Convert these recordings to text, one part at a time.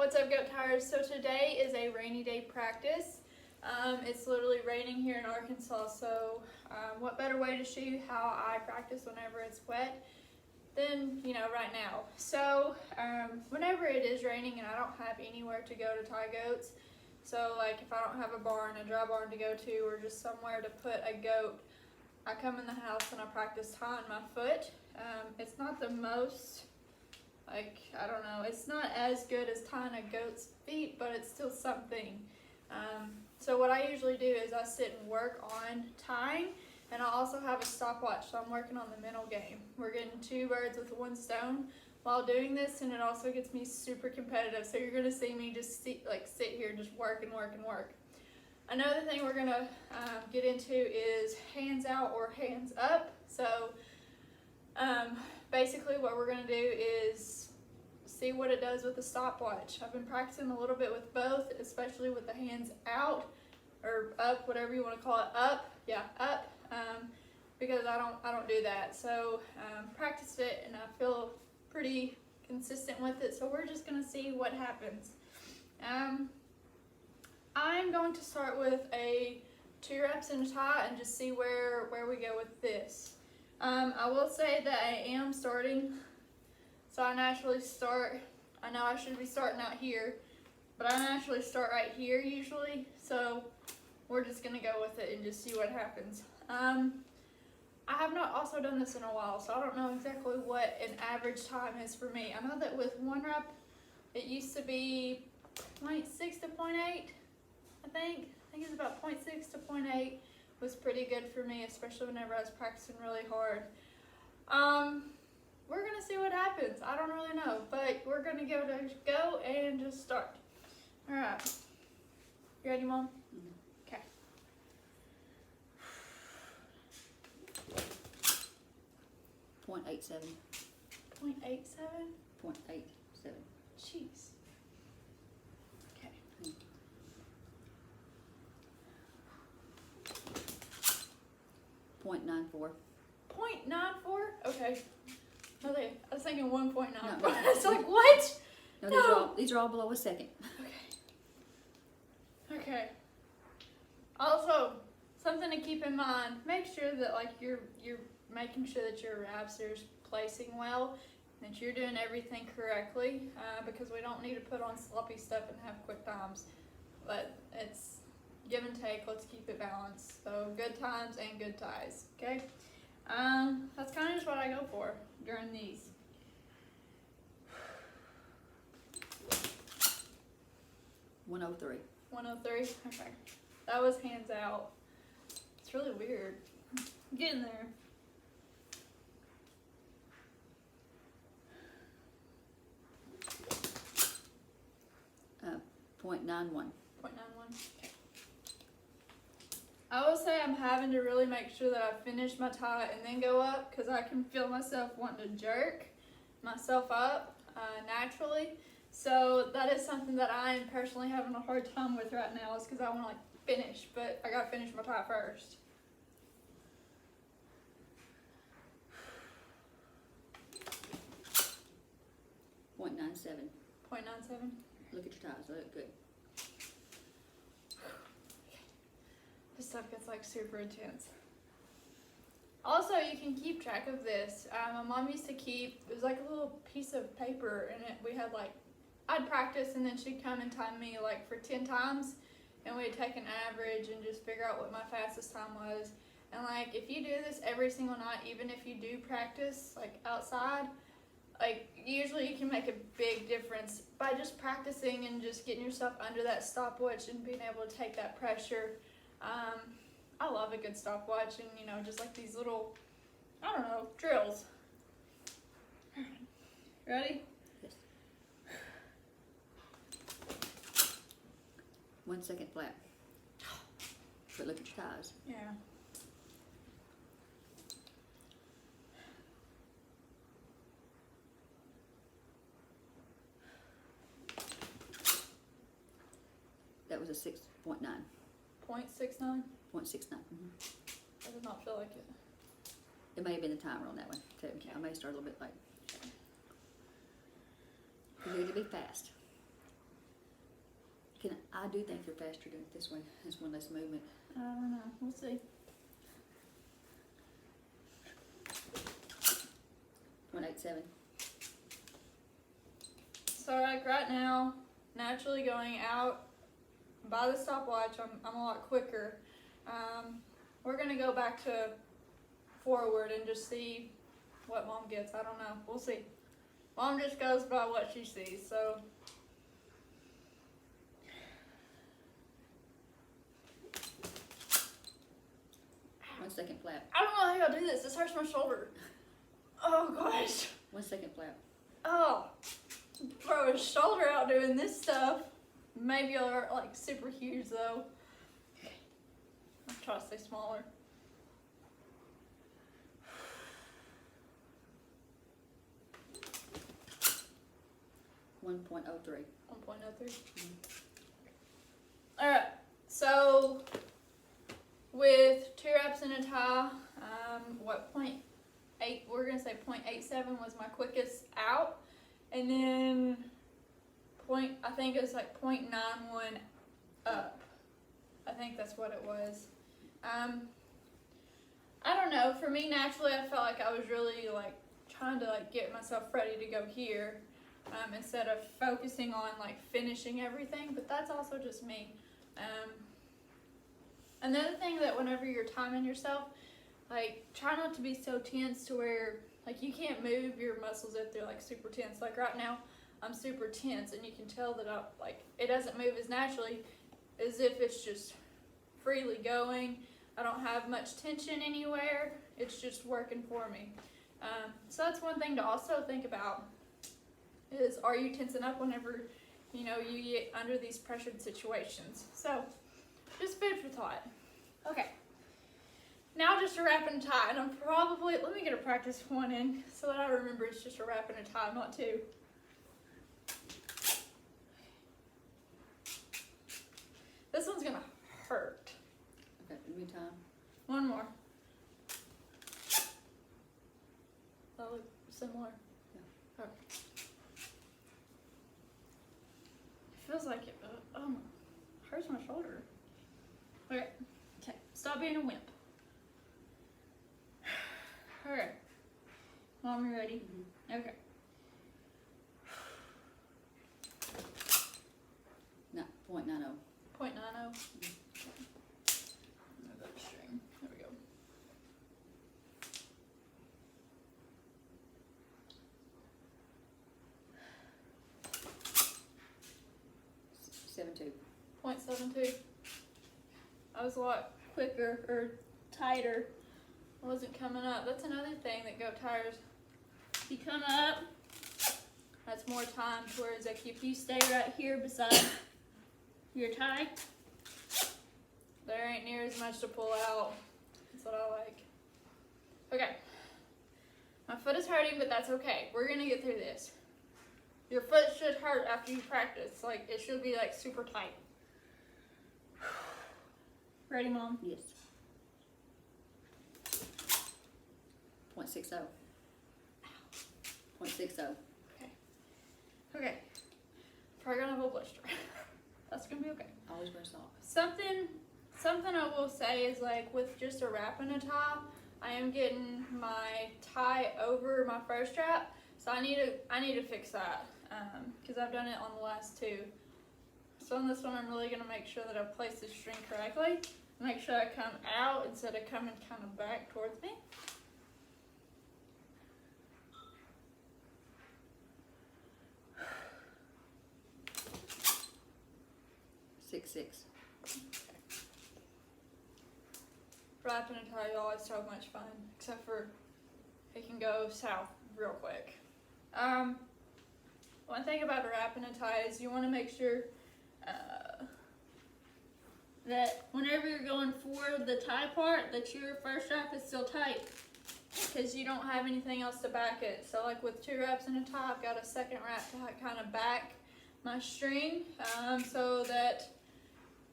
What's up, Goat Tires? So today is a rainy day practice. It's literally raining here in Arkansas, so what better way to show you how I practice whenever it's wet than, right now. So whenever it is raining and I don't have anywhere to go to tie goats, so like if I don't have a dry barn to go to, or just somewhere to put a goat, I come in the house and I practice tying my foot. It's not the most, I don't know, it's not as good as tying a goat's feet, but it's still something. So what I usually do is I sit and work on tying, and I also have a stopwatch, so I'm working on the mental game. We're getting two birds with one stone while doing this, and it also gets me super competitive. So you're gonna see me just sit here and just work and work and work. Another thing we're gonna get into is hands out or hands up. So basically what we're gonna do is see what it does with the stopwatch. I've been practicing a little bit with both, especially with the hands out or up, whatever you want to call it. Up, because I don't do that. So practiced it and I feel pretty consistent with it. So we're just gonna see what happens. I'm going to start with a 2 reps in a tie and just see where we go with this. I will say that I am starting, so I naturally start, I know I should be starting out here, but I naturally start right here usually, so we're just going to go with it and just see what happens. I have not also done this in a while, so I don't know exactly what an average time is for me. I know that with 1 rep, it used to be 0.6 to 0.8, I think it's about 0.6 to 0.8 was pretty good for me, especially whenever I was practicing really hard. We're gonna see what happens. I don't really know, but we're gonna give it a go and just start. All right, you ready, Mom? Okay. .87. 0.87. 0.87. Jeez. Okay. 0.94. 0.94. Okay. Okay. I was thinking 1.9. No. It's like what? No, these are all below a second. Okay. Also, something to keep in mind, make sure that you're making sure that your wraps are placing well, that you're doing everything correctly, because we don't need to put on sloppy stuff and have quick times. But it's give and take, let's keep it balanced. So good times and good ties, okay? That's kind of just what I go for during these. .103. 103, okay. That was hands out. It's really weird. Getting there. .91. 0.91. Okay. I will say I'm having to really make sure that I finish my tie and then go up, because I can feel myself wanting to jerk myself up naturally. So that is something that I am personally having a hard time with right now, is because I want to finish, but I gotta finish my tie first. .97. 0.97. Look at your ties, they look good. This stuff gets super intense. Also, you can keep track of this. My mom used to keep, it was a little piece of paper, and we had I'd practice, and then she'd come and time me for 10 times, and we'd take an average and just figure out what my fastest time was. And if you do this every single night, even if you do practice outside, usually you can make a big difference by just practicing and just getting yourself under that stopwatch and being able to take that pressure. I love a good stopwatch, and just these little, I don't know, drills. Ready? Yes. 1 second flat. But look at your ties. Yeah. That was a 6.9. 0.69? 0.69. I did not feel like it. It may have been the timer on that one too. Okay. I may start a little bit late. You need to be fast. I do think you're faster doing it this way. There's one less movement. I don't know. We'll see. 0.87. So like right now, naturally going out by the stopwatch, I'm a lot quicker. We're gonna go back to forward and just see what Mom gets. I don't know. We'll see. Mom just goes by what she sees. So 1 second flap. I don't know how y'all do this. This hurts my shoulder. Oh gosh. 1 second flap. Oh, throw his shoulder out doing this stuff. Maybe you'll hurt like super huge though. I'll try to stay smaller. One 1.03. 1.03. Alright, so with 2 reps in a tie, what 0.8, we're gonna say 0.87 was my quickest out, and then I think it was like 0.91 up. I think that's what it was. I don't know, for me naturally I felt like I was really like trying to like get myself ready to go here. Instead of focusing on like finishing everything, but that's also just me. Another thing that whenever you're timing yourself, like try not to be so tense to where like you can't move your muscles if they're like super tense. Like right now, I'm super tense, and you can tell that it doesn't move as naturally as if it's just freely going. I don't have much tension anywhere. It's just working for me. So that's one thing to also think about. Is are you tensing up whenever you get under these pressured situations? So just food for thought. Okay, now just a wrap and a tie, and let me get a practice one in so that I remember it's just a wrap and a tie, not 2. This one's gonna hurt. Okay, in the meantime. One more. That look similar. Yeah. Okay. Feels like it, hurts my shoulder. Okay, stop being a wimp. Alright, Mom, you ready? Mm-hmm. Okay. No, 0.90. 0.90. Move that string. There we go. .72. 0.72. I was a lot quicker or tighter. I wasn't coming up. That's another thing that Go Tires. If you come up, that's more time. Whereas like if you stay right here beside your tie, there ain't near as much to pull out. That's what I like. Okay. My foot is hurting, but that's okay. We're gonna get through this. Your foot should hurt after you practice. Like it should be like super tight. Ready, Mom? Yes. 0.60. 0.60. Okay. Probably gonna have a blister. That's gonna be okay. Always wear socks. Something I will say is like with just a wrap and a tie, I am getting my tie over my first strap, so I need to fix that because I've done it on the last 2. So on this one, I'm really gonna make sure that I place the string correctly. Make sure I come out instead of coming kind of back towards me. .66. Wrapping a tie is always so much fun, except for it can go south real quick. One thing about a wrap and a tie is you want to make sure that whenever you're going for the tie part, that your first wrap is still tight, because you don't have anything else to back it. So like with 2 wraps and a tie, I've got a second wrap to kind of back my string, so that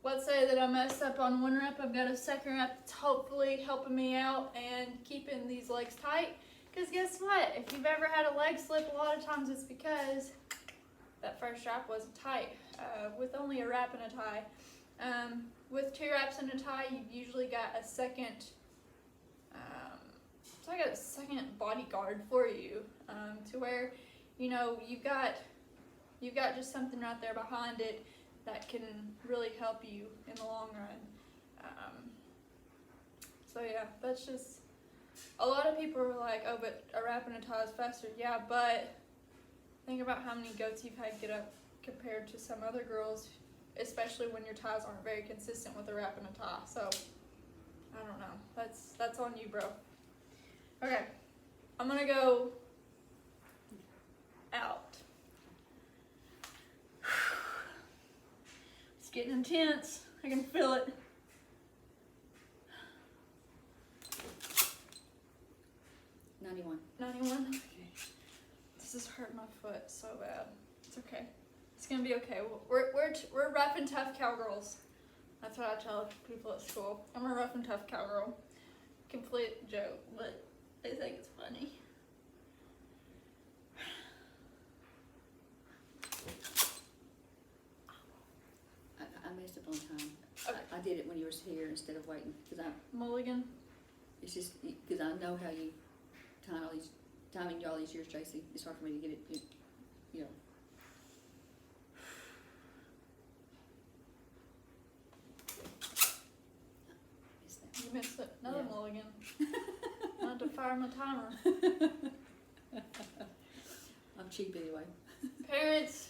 let's say that I mess up on 1 rep, I've got a second rep that's hopefully helping me out and keeping these legs tight. Because guess what? If you've ever had a leg slip, a lot of times it's because that first wrap wasn't tight, with only a wrap and a tie. With 2 wraps and a tie, you've usually got a second, it's like a second bodyguard for you, to where, you know, you've got just something right there behind it that can really help you in the long run. So yeah, that's just, a lot of people are like, oh, but a wrap and a tie is faster. Yeah, but think about how many goats you've had get up compared to some other girls, especially when your ties aren't very consistent with a wrap and a tie. So I don't know. That's on you, bro. Okay, I'm gonna go out. It's getting intense. I can feel it. 91. 91. Okay. This is hurting my foot so bad. It's okay. It's gonna be okay. We're rough and tough cowgirls. That's what I tell people at school. I'm a rough and tough cowgirl. Complete joke, but they think it's funny. I messed up on time. Okay. I did it when you were here instead of waiting, because Mulligan. it's just, because I know how you timing you all these years, Tracy. It's hard for me to get it, you know. You missed it. Another Yeah. mulligan. I had to fire my timer. I'm cheap anyway. Parents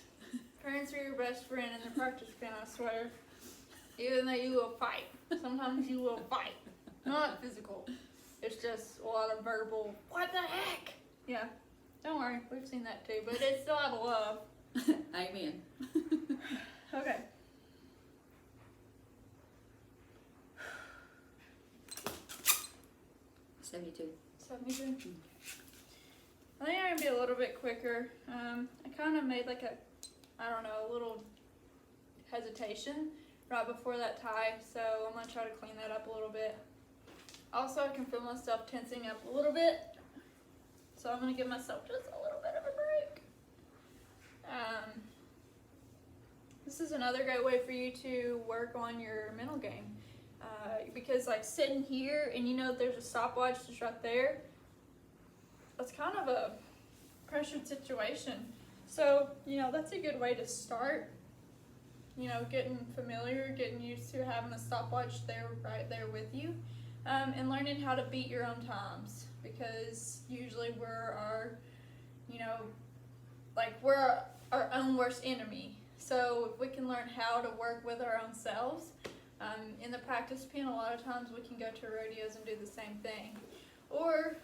are your best friend in the practice pen, I swear. Even though you will fight. Sometimes you will fight. Not physical. It's just a lot of verbal, what the heck? Yeah. Don't worry, we've seen that too, but it's still out of love. Amen. Okay. $72. 72. I think I'm gonna be a little bit quicker. I kind of made like a little hesitation right before that tie, so I'm gonna try to clean that up a little bit. Also, I can feel myself tensing up a little bit, so I'm gonna give myself just a little bit of a break. This is another great way for you to work on your mental game, because like sitting here and you know there's a stopwatch just right there, that's kind of a pressured situation. So, you know, that's a good way to start, you know, getting familiar, getting used to having a stopwatch there, right there with you, and learning how to beat your own times, because usually we're our own worst enemy. So if we can learn how to work with our own selves, in the practice pen, a lot of times we can go to rodeos and do the same thing. Or,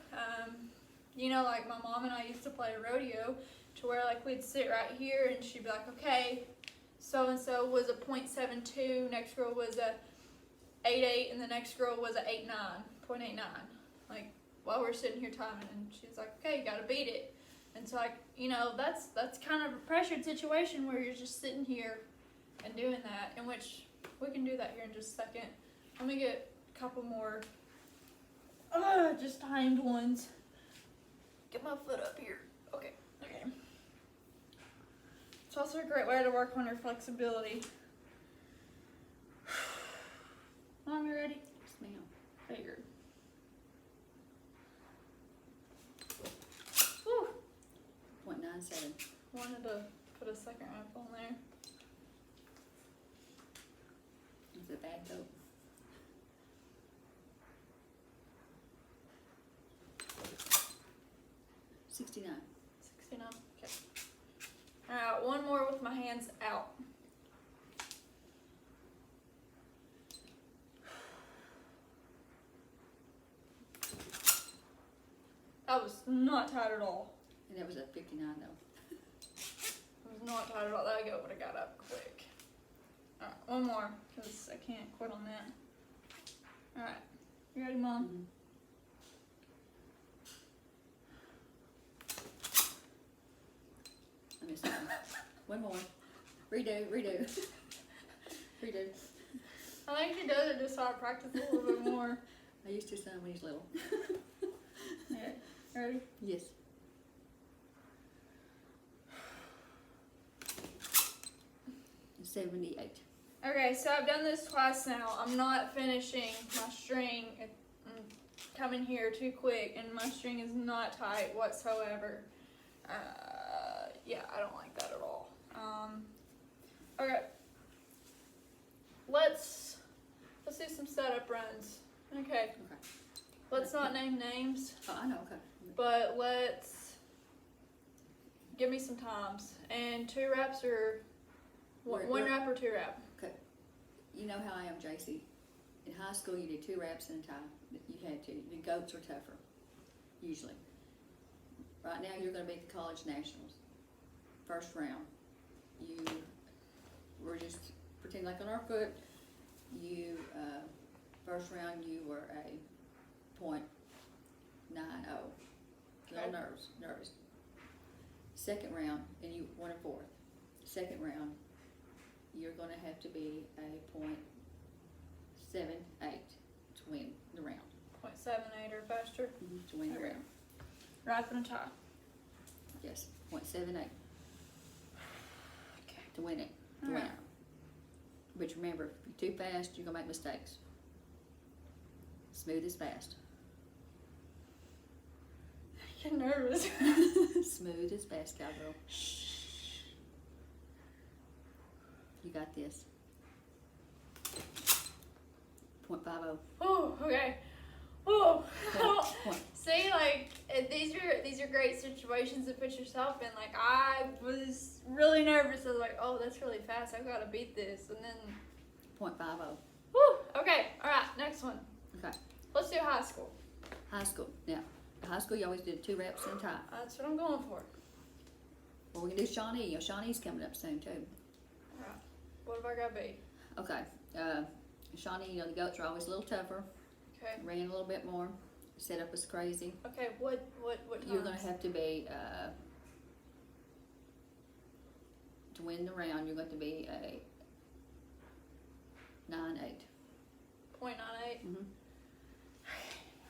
you know, like my mom and I used to play a rodeo to where like we'd sit right here and she'd be like, okay, so-and-so was a .72, next girl was a 8.8, and the next girl was a 8.9. Like, while we're sitting here timing, and she's like, okay, you gotta beat it. And so like, you know, that's kind of a pressured situation where you're just sitting here and doing that, in which we can do that here in just a second. Let me get a couple more just timed ones. Get my foot up here. Okay. It's also a great way to work on your flexibility. Mom, you ready? Yes, ma'am. Figured. Whew. 0.97. Wanted to put a second wrap on there. Is it a bad dope? $69. 69. Okay. Alright, one more with my hands out. That was not tight at all. And that was at 59 though. It was not tight at all. That goat would have got up quick. Alright, one more, because I can't quit on that. Alright, you ready, Mom? Mm-hmm. I missed that one. One more. Redo. I think she does it just so I practice a little bit more. I used to son when he's little. Okay, ready? Yes. .78. Okay, so I've done this twice now. I'm not finishing my string. I'm coming here too quick, and my string is not tight whatsoever. Yeah, I don't like that at all. Okay, let's do some setup runs. Okay. Let's not name names, Oh, I know, okay. but let's give me some times. And 2 reps or one rep or 2 rep. You know how I am, JC. In high school, you did 2 reps and a tie. You had to. The goats are tougher, usually. Right now, you're going to be at the college nationals. First round, we're just pretend like on our foot. First round, you were a .90. Little nervous. Second round, and you won a 4th. Second round, you're going to have to be a .78 to win the round. 0.78 or faster. To win the Okay. round. Rep and a tie. Yes, .78 Okay. to win it. To win it. But remember, if you're too fast, you're going to make mistakes. Smooth is fast. I get nervous. Smooth is fast, cowgirl. You got this. .50. Oh, okay. Oh. Point. See, like these are great situations to put yourself in. Like I was really nervous. I was like, oh, that's really fast. I've got to beat this, and then. .50. Whew. Okay. All right. Next one. Okay. Let's do high school. High school. Now, in high school, you always did 2 reps and a tie. That's what I'm going for. Well, we can do Shawnee. You know, Shawnee's coming up soon, too. All right. What have I got to be? Okay. Shawnee, you know, the goats are always a little tougher. Okay. Ran a little bit more. Setup was crazy. Okay. What You're going times? to have to be, to win the round, you're going to be a 9.8. 0.98. Mm-hmm.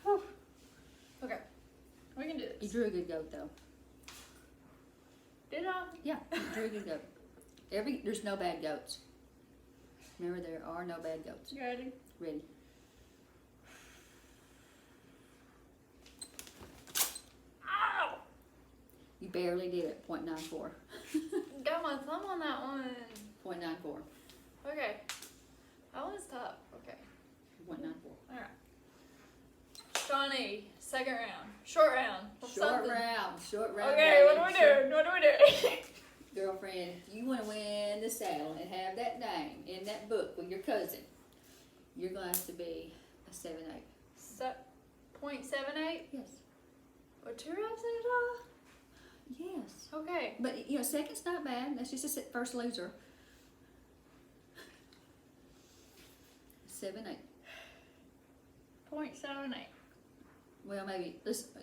Whew. Okay. We can do this. You drew a good goat, though. Did I? Yeah, you drew a good goat. There's no bad goats. Remember, there are no bad goats. You ready? Ready. Ow! You barely did it. .94. Got my thumb on that one. .94. Okay. That one's tough. Okay. .94. Alright. Shawnee, second round. Short round. Short round. Okay, what baby. do we do? What do we do? Girlfriend, if you want to win the saddle and have that name in that book with your cousin, you're going to have to be a 7.8. 0.78? Yes. Or 2 reps in a tie? Yes. Okay. But, you know, second's not bad. That's just a first loser. 7.8. 0.78. Well, maybe,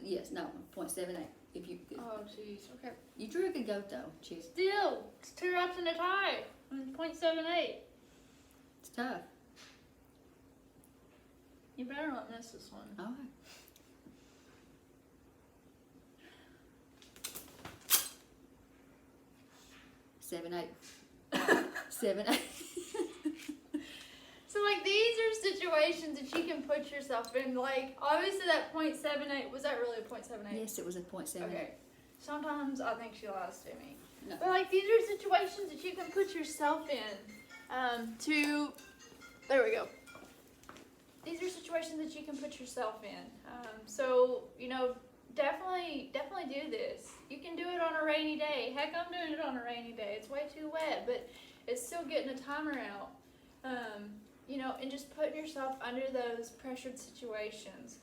yes, no, 0.78. If you, Oh, jeez. Okay. you drew a good goat, though. Jeez, Still, it's 2 reps in a tie. 0.78. it's tough. You better not miss this one. All right. Seven, eight. 7.8. So, like, these are situations that you can put yourself in. Like, obviously that 0.78, was that really a 0.78? Yes, it was a 0.78. Okay. Sometimes I think she lies to me. No. But, like, these are situations that you can put yourself in there we go. These are situations that you can put yourself in. So, you know, definitely do this. You can do it on a rainy day. Heck, I'm doing it on a rainy day. It's way too wet, but it's still getting a timer out. You know, and just putting yourself under those pressured situations.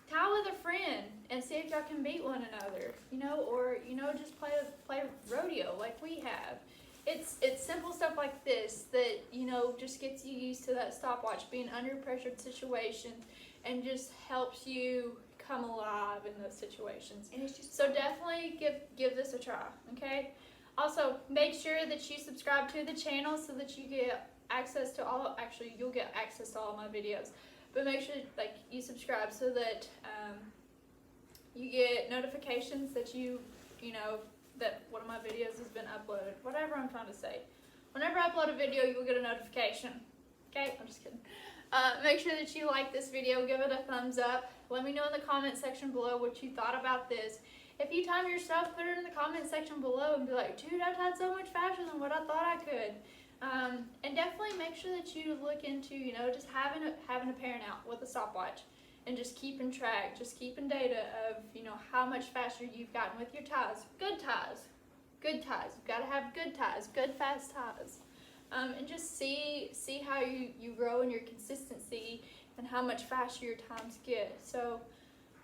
Tie with a friend and see if y'all can beat one another. You know, or just play rodeo like we have. It's simple stuff like this that just gets you used to that stopwatch, being under pressured situations, and just helps you come alive in those situations. And it's just So definitely give this a try. Okay. Also, make sure that you subscribe to the channel so that you get access to all. Actually, you'll get access to all my videos, but make sure you subscribe so that you get notifications that that one of my videos has been uploaded. Whatever I'm trying to say. whenever I upload a video, you will get a notification. Okay, I'm just kidding. Make sure that you like this video, give it a thumbs up. Let me know in the comment section below what you thought about this. If you time yourself, put it in the comment section below and be like, dude, I tied so much faster than what I thought I could. And definitely make sure that you look into, just having a parent out with a stopwatch and just keeping track, just keeping data of, how much faster you've gotten with your ties. Good ties. Good ties. You've got to have good ties, good fast ties. And just see how you grow in your consistency and how much faster your times get. So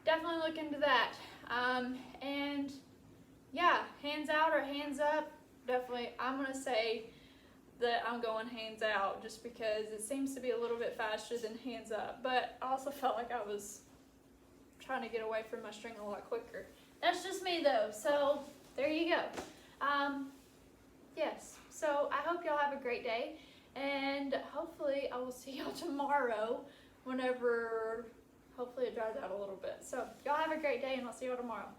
definitely look into that. And yeah, hands out or hands up, definitely I'm going to say that I'm going hands out just because it seems to be a little bit faster than hands up. But I also felt like I was trying to get away from my string a lot quicker. That's just me though, so there you go. Yes, so I hope y'all have a great day, and hopefully I will see y'all tomorrow whenever, hopefully it dries out a little bit. So y'all have a great day, and I'll see y'all tomorrow.